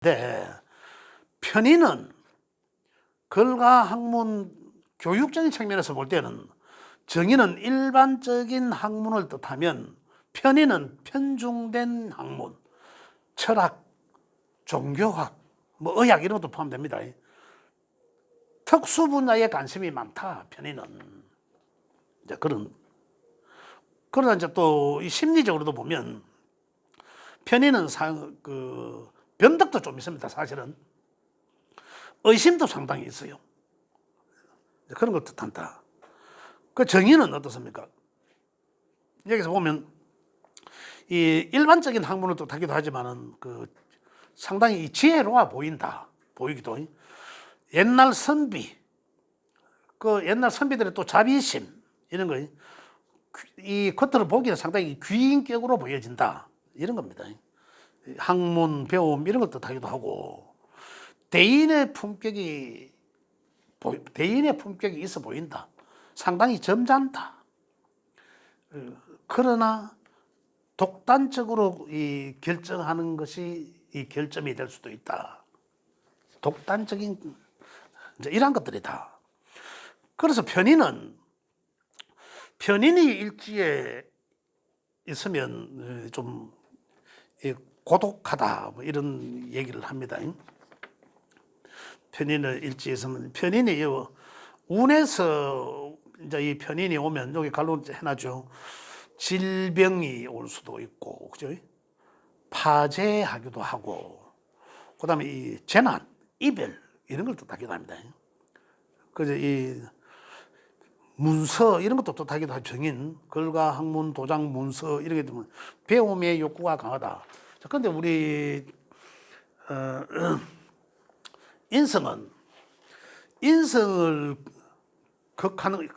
네, 편의는 글과 학문 교육적인 측면에서 볼 때는 정의는 일반적인 학문을 뜻하면 편의는 편중된 학문, 철학, 종교학, 뭐 의학 이런 것도 포함됩니다. 특수 분야에 관심이 많다. 편의는 이제 그러나 이제 또 심리적으로도 보면 편의는 변덕도 좀 있습니다. 사실은 의심도 상당히 있어요. 그런 걸 뜻한다. 그 정의는 어떻습니까? 여기서 보면 이 일반적인 학문을 뜻하기도 하지만은 상당히 지혜로워 보이기도 해. 옛날 선비, 옛날 선비들의 또 자비심 이런 거, 이 겉으로 보기는 상당히 귀인격으로 보여진다 이런 겁니다. 학문, 배움 이런 걸 뜻하기도 하고 대인의 품격이 있어 보인다. 상당히 점잖다. 그러나 독단적으로 이 결정하는 것이 이 결점이 될 수도 있다. 독단적인 이제 이런 것들이다. 그래서 편인이 일지에 있으면 좀 고독하다 뭐 이런 얘기를 합니다. 편인을 일지에 있으면 편인이 운에서 이제 이 편인이 오면 여기 갈로 해놨죠. 질병이 올 수도 있고, 그죠? 파재하기도 하고, 그 다음에 이 재난, 이별, 이런 걸 뜻하기도 합니다. 그래서 이 문서, 이런 것도 뜻하기도 하죠. 정인, 글과 학문, 도장, 문서, 이렇게 되면 배움의 욕구가 강하다. 그런데 우리,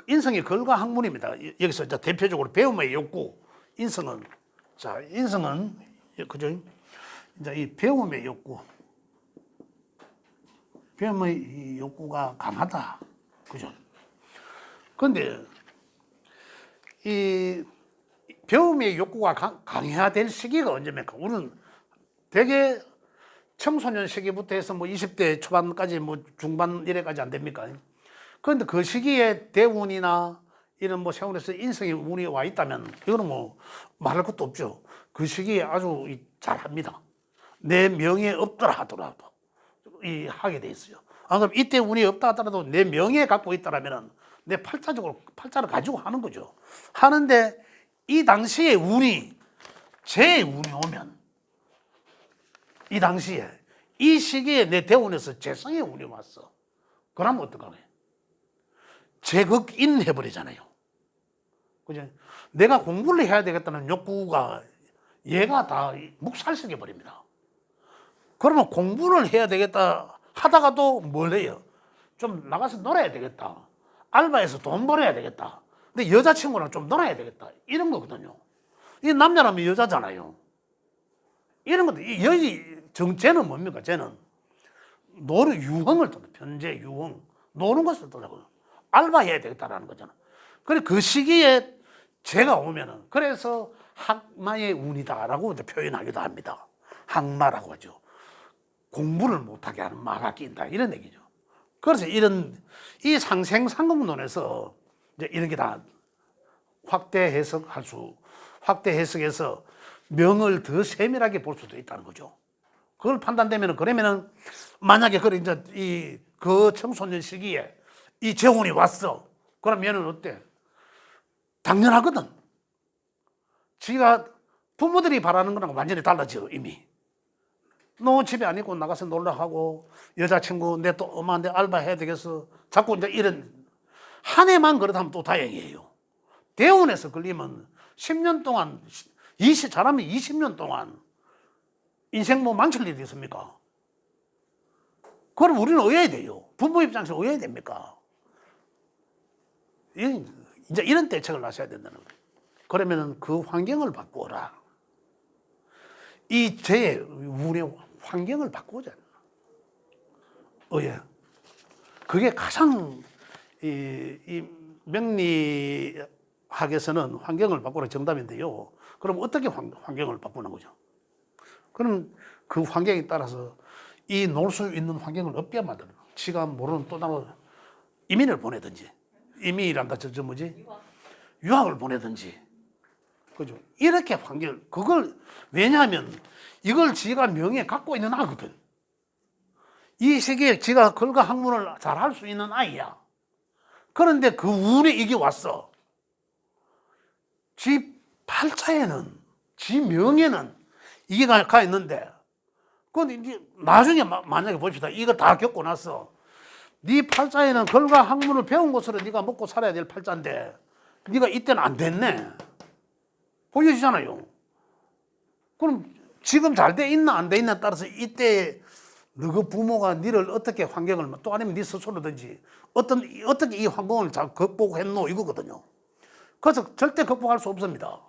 인성이 글과 학문입니다. 여기서 이제 대표적으로 배움의 욕구, 인성은 그죠? 이제 이 배움의 욕구가 강하다, 그죠? 그런데 이 배움의 욕구가 강해야 될 시기가 언제입니까? 우리는 되게 청소년 시기부터 해서 뭐 20대 초반까지 뭐 중반 이래까지 안 됩니까? 그런데 그 시기에 대운이나 이런 뭐 세월에서 인성의 운이 와 있다면 이거는 뭐 말할 것도 없죠. 그 시기에 아주 잘합니다. 내 명예 없더라 하더라도 하게 돼 있어요. 안 그럼 이때 운이 없다 하더라도 내 명예 갖고 있다라면 내 팔자를 가지고 하는 거죠. 하는데 이 당시에 제 운이 오면 이 당시에 이 시기에 내 대운에서 재성의 운이 왔어. 그러면 어떡하래? 제극인 해버리잖아요. 그죠? 내가 공부를 해야 되겠다는 욕구가 얘가 다 묵살시켜 버립니다. 그러면 공부를 해야 되겠다 하다가도 뭘 해요? 좀 나가서 놀아야 되겠다. 알바해서 돈 벌어야 되겠다. 근데 여자친구랑 좀 놀아야 되겠다. 이런 거거든요. 이 남자라면 여자잖아요. 이런 것도, 여기 정체는 뭡니까? 쟤는 유흥을 떠나, 편재, 유흥. 노는 것을 떠나고 알바해야 되겠다라는 거잖아. 그래, 그 시기에 제가 오면은, 그래서 학마의 운이다라고 표현하기도 합니다. 학마라고 하죠. 공부를 못하게 하는 마가 낀다. 이런 얘기죠. 그래서 이 상생상공론에서 이제 이런 게 다 확대 해석해서 명을 더 세밀하게 볼 수도 있다는 거죠. 그걸 판단되면은, 그러면은, 만약에 이제 그 청소년 시기에 이 재혼이 왔어. 그러면은 어때? 당연하거든. 지가 부모들이 바라는 거랑 완전히 달라져, 이미. 너 집에 안 있고 나가서 놀러 하고, 여자친구, 내 또 엄마한테 알바 해야 되겠어. 자꾸 이제 한 해만 그렇다면 또 다행이에요. 대원에서 걸리면 10년 동안, 잘하면 20년 동안 인생 뭐 망칠 일이 있습니까? 그럼 우리는 어여야 돼요. 부모 입장에서 어여야 됩니까? 이제 이런 대책을 하셔야 된다는 거예요. 그러면은 그 환경을 바꾸어라. 우리의 환경을 바꾸자. 그게 가장 이 명리학에서는 환경을 바꾸라 정답인데요. 그럼 어떻게 환경을 바꾸는 거죠? 그럼 그 환경에 따라서 이 놀 수 있는 환경을 없게 만들어. 지가 모르는 또 다른 이민을 보내든지, 이민이란다, 저 뭐지? 유학을 보내든지. 그죠? 이렇게 그걸, 왜냐하면 이걸 지가 명예 갖고 있는 아거든. 이 세계에 지가 글과 학문을 잘 할 수 있는 아이야. 그런데 그 운에 이게 왔어. 지 팔자에는, 지 명예는 이게 가 있는데, 그건 이제 나중에 만약에 봅시다. 이거 다 겪고 나서, 네 팔자에는 글과 학문을 배운 것으로 네가 먹고 살아야 될 팔자인데, 네가 이때는 안 됐네. 보여지잖아요. 그럼 지금 잘 돼 있나 안 돼 있나에 따라서 이때 너그 부모가 너를 어떻게 환경을, 또 아니면 네 스스로든지 어떻게 이 환경을 잘 극복했노 이거거든요. 그래서 절대 극복할 수 없습니다.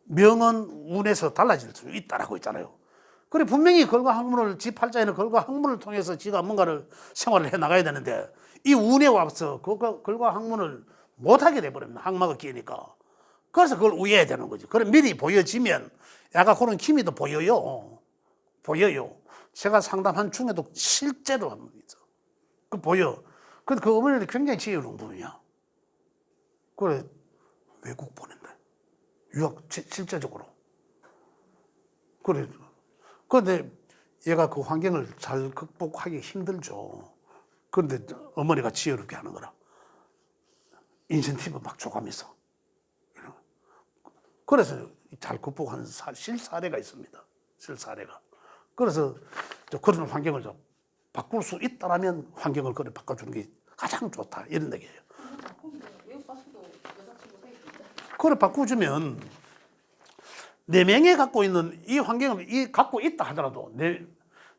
명은 운에서 달라질 수 있다라고 했잖아요. 그래 분명히 글과 학문을, 지 팔자에는 글과 학문을 통해서 지가 뭔가를 생활을 해 나가야 되는데 이 운에 와서 글과 학문을 못하게 돼버립니다. 항마가 끼니까. 그래서 그걸 우회해야 되는 거죠. 그럼 미리 보여지면 약간 그런 기미도 보여요. 제가 상담한 중에도 실제로 한 분 있어. 그 보여. 근데 그 어머니는 굉장히 지혜로운 분이야. 그래 외국 보낸다. 유학 실제적으로. 그래. 그런데 얘가 그 환경을 잘 극복하기 힘들죠. 그런데 어머니가 지혜롭게 하는 거라. 인센티브 막 줘가면서. 그래서 잘 극복한 실사례가 있습니다. 실사례가. 그래서 그런 환경을 좀 바꿀 수 있다라면 환경을 그래 바꿔주는 게 가장 좋다. 이런 얘기예요. 외국 가서도 여자친구 생기는데. 그걸 바꿔주면 내 명예 갖고 있는 이 환경을 갖고 있다 하더라도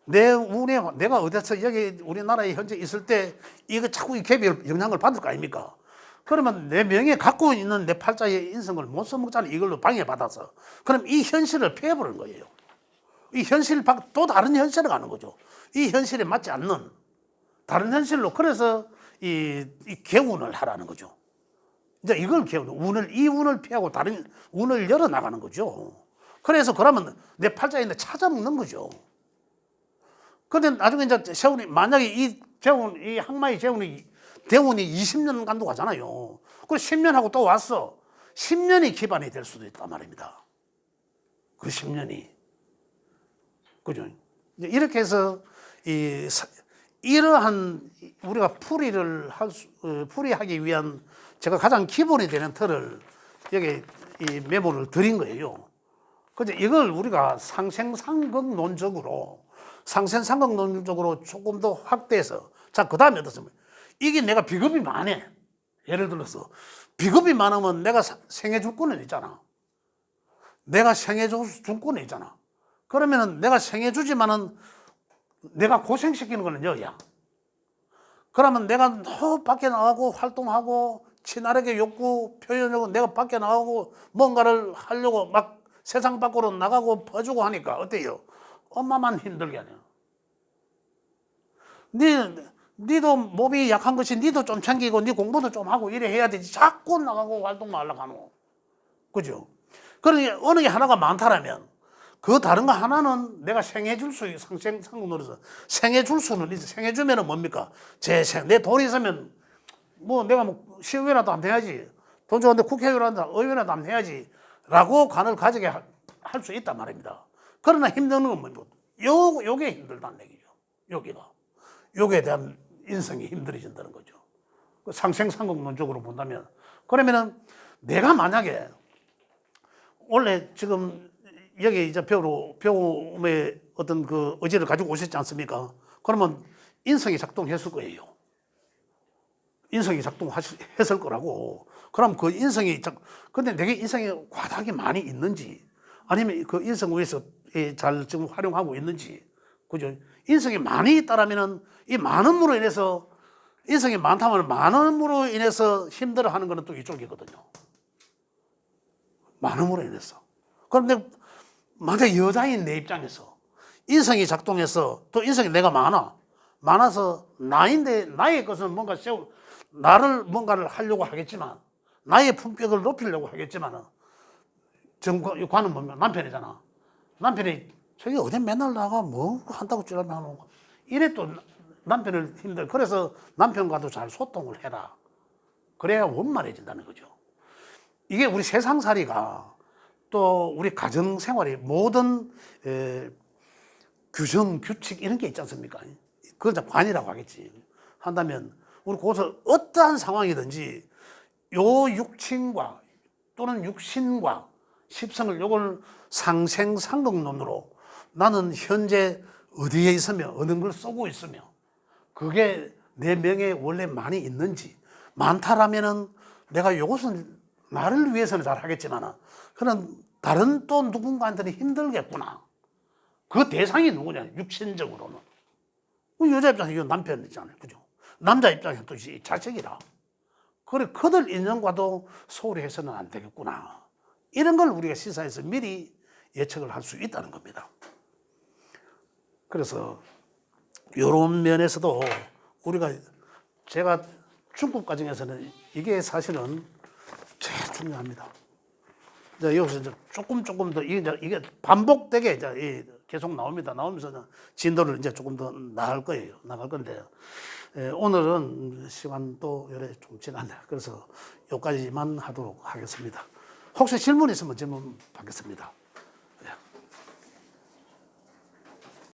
내 운에 내가 어디서 여기 우리나라에 현재 있을 때 이거 자꾸 이 갭이 영향을 받을 거 아닙니까? 그러면 내 명예 갖고 있는 내 팔자의 인성을 못 써먹잖아. 이걸로 방해받아서. 그럼 이 현실을 피해버리는 거예요. 이 현실 또 다른 현실을 가는 거죠. 이 현실에 맞지 않는 다른 현실로. 그래서 이 개운을 하라는 거죠. 이제 이걸 이 운을 피하고 다른 운을 열어 나가는 거죠. 그래서 그러면 내 팔자에 있는 찾아먹는 거죠. 근데 나중에 이제 세운이, 만약에 이 항마의 대운이 20년 간도 가잖아요. 그 10년 하고 또 왔어. 10년이 기반이 될 수도 있단 말입니다. 그 10년이. 그죠? 이렇게 해서 이러한 우리가 풀이하기 위한 제가 가장 기본이 되는 틀을 여기 이 메모를 드린 거예요. 그래서 이걸 우리가 상생상극론적으로 조금 더 확대해서, 자, 그 다음에 어떻습니까? 이게 내가 비겁이 많아. 예를 들어서 비겁이 많으면 내가 생해줄 거는 있잖아. 내가 생해줄 거는 있잖아. 그러면은 내가 생해주지만은 내가 고생시키는 거는 여야. 그러면 내가 밖에 나가고 활동하고 친화력의 욕구, 표현하고 내가 밖에 나가고 뭔가를 하려고 막 세상 밖으로 나가고 퍼주고 하니까 어때요? 엄마만 힘들게 하냐. 니도 몸이 약한 것이 니도 좀 챙기고 니 공부도 좀 하고 이래 해야 되지. 자꾸 나가고 활동만 하려고 하노. 그죠? 그러니까 어느 게 하나가 많다라면 그 다른 거 하나는 내가 생해줄 수 있어. 상상으로서 생해줄 수는 있어. 생해주면은 뭡니까? 내 돈이 있으면 뭐 내가 뭐 시의회라도 한번 해야지. 돈 좋은데 국회의원이라도 의원이라도 한번 해야지. 라고 관을 가지게 할 수 있단 말입니다. 그러나 힘든 건 뭡니까? 요게 힘들다는 얘기죠. 요게 대한 인성이 힘들어진다는 거죠. 상생상극론적으로 본다면. 그러면은 내가 만약에 원래 지금 여기 이제 배움의 어떤 그 의지를 가지고 오셨지 않습니까? 그러면 인성이 작동했을 거예요. 인성이 작동했을 거라고. 그럼 그 인성이, 근데 내게 인성이 과다하게 많이 있는지, 아니면 그 인성 위에서 잘 지금 활용하고 있는지, 그죠? 인성이 많이 있다라면은 이 많음으로 인해서, 인성이 많다면 많음으로 인해서 힘들어 하는 거는 또 이쪽이거든요. 많음으로 인해서. 그런데 만약 여자인 내 입장에서 인성이 작동해서 또 인성이 내가 많아서 나의 것은 뭔가 나를 뭔가를 하려고 하겠지만, 나의 품격을 높이려고 하겠지만, 관은 뭐냐? 남편이잖아. 남편이 저기 어디 맨날 나가 뭐 한다고 찌라면 하는 거. 이래 또 남편을 힘들. 그래서 남편과도 잘 소통을 해라. 그래야 원만해진다는 거죠. 이게 우리 세상살이가 또 우리 가정생활이 모든 규정, 규칙 이런 게 있지 않습니까? 그건 이제 관이라고 하겠지. 한다면 우리 그것을 어떠한 상황이든지 요 육친과 또는 육신과 십성을 요걸 상생상극론으로 나는 현재 어디에 있으며 어느 걸 쏘고 있으며 그게 내 명에 원래 많이 있는지 많다라면은 내가 이것은 나를 위해서는 잘 하겠지만 그런 다른 또 누군가한테는 힘들겠구나. 그 대상이 누구냐? 육신적으로는. 여자 입장에서 이 남편 있잖아요. 그죠? 남자 입장에서 또 자식이라. 그래, 그들 인연과도 소홀히 해서는 안 되겠구나. 이런 걸 우리가 시사해서 미리 예측을 할 수 있다는 겁니다. 그래서 이런 면에서도 우리가 제가 중국 과정에서는 이게 사실은 제일 중요합니다. 이제 여기서 이제 조금 더 이게 반복되게 이제 계속 나옵니다. 나오면서 진도를 이제 조금 더 나갈 거예요. 나갈 건데 오늘은 시간도 요래 좀 지났네. 그래서 여기까지만 하도록 하겠습니다. 혹시 질문 있으면 질문 받겠습니다.